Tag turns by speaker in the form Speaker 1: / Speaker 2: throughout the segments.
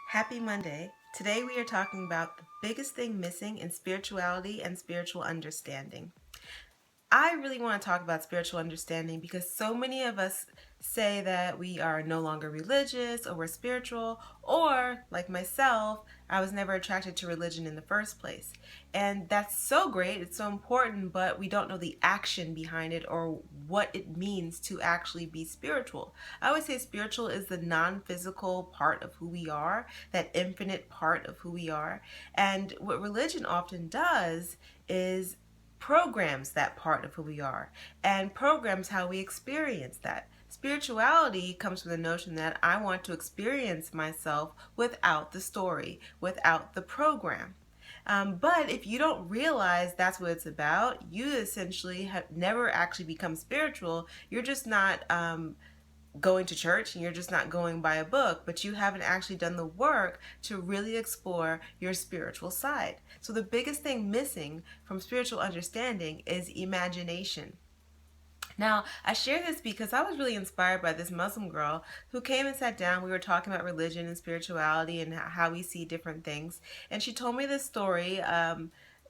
Speaker 1: Happy Monday. Today we are talking about the biggest thing missing in spirituality and spiritual understanding. I really want to talk about spiritual understanding because so many of us say that we are no longer religious or we're spiritual, or like myself, I was never attracted to religion in the first place. And that's so great, it's so important, but we don't know the action behind it or what it means to actually be spiritual. I always say spiritual is the non physical part of who we are, that infinite part of who we are. And what religion often does is programs that part of who we are and programs how we experience that. Spirituality comes from the notion that I want to experience myself without the story, without the program. But if you don't realize that's what it's about, you essentially have never actually become spiritual. You're just not going to church and you're just not going by a book, but you haven't actually done the work to really explore your spiritual side. So the biggest thing missing from spiritual understanding is imagination. Now, I share this because I was really inspired by this Muslim girl who came and sat down. We were talking about religion and spirituality and how we see different things. And she told me this story,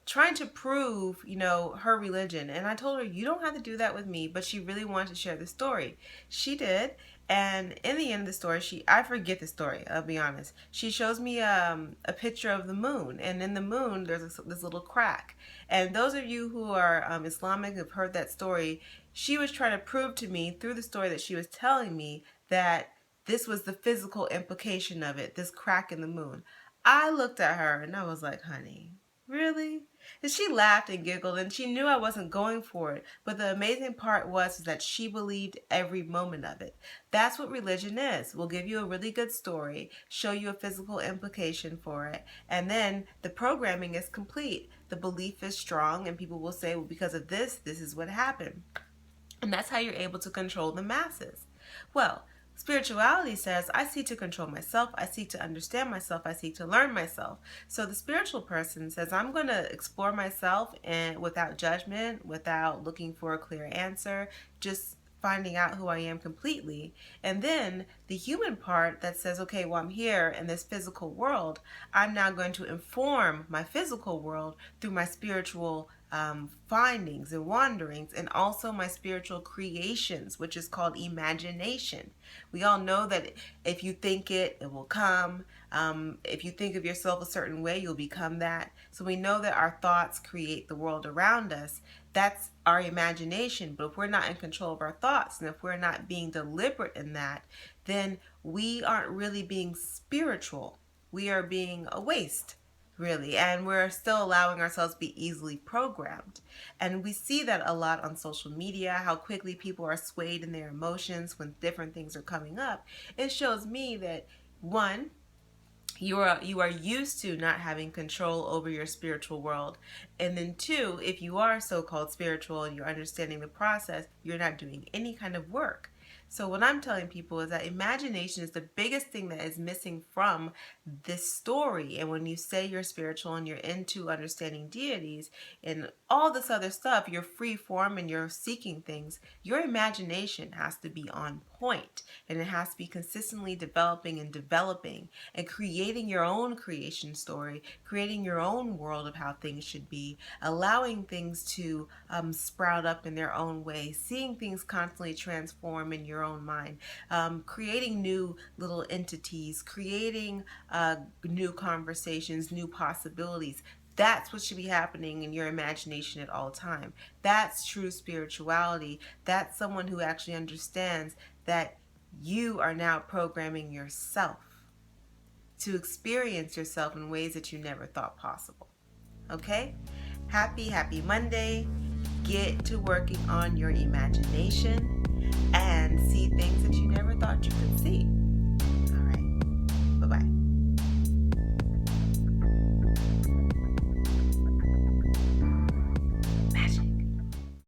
Speaker 1: trying to prove, her religion. And I told her, you don't have to do that with me, but she really wanted to share the story. She did. And in the end of the story, I forget the story, I'll be honest. She shows me a picture of the moon. And in the moon, there's this little crack. And those of you who are Islamic have heard that story. She was trying to prove to me through the story that she was telling me that this was the physical implication of it, this crack in the moon. I looked at her and I was like, honey, really? And she laughed and giggled and she knew I wasn't going for it. But the amazing part was that she believed every moment of it. That's what religion is. We'll give you a really good story, show you a physical implication for it, and then the programming is complete. The belief is strong and people will say, well, because of this is what happened. And that's how you're able to control the masses. Well, spirituality says, I seek to control myself, I seek to understand myself, I seek to learn myself. So the spiritual person says, I'm going to explore myself and without judgment, without looking for a clear answer, just finding out who I am completely. And then the human part that says, okay, well, I'm here in this physical world. I'm now going to inform my physical world through my spiritual findings and wanderings, and also my spiritual creations, which is called imagination. We all know that if you think it, it will come. If you think of yourself a certain way, you'll become that. So we know that our thoughts create the world around us. That's our imagination. But if we're not in control of our thoughts, and if we're not being deliberate in that, then we aren't really being spiritual. We are being a waste, really, and we're still allowing ourselves to be easily programmed. And we see that a lot on social media, how quickly people are swayed in their emotions when different things are coming up. It shows me that, one, you are used to not having control over your spiritual world, and then two, if you are so-called spiritual and you're understanding the process, you're not doing any kind of work. So what I'm telling people is that imagination is the biggest thing that is missing from this story. And when you say you're spiritual and you're into understanding deities and all this other stuff, you're free form and you're seeking things, your imagination has to be on point, and it has to be consistently developing and creating your own creation story, creating your own world of how things should be, allowing things to sprout up in their own way, seeing things constantly transform in your own mind, creating new little entities, creating new conversations, new possibilities. That's what should be happening in your imagination at all time. That's true spirituality. That's someone who actually understands that you are now programming yourself to experience yourself in ways that you never thought possible. Okay? Happy Monday. Get to working on your imagination and see things that you never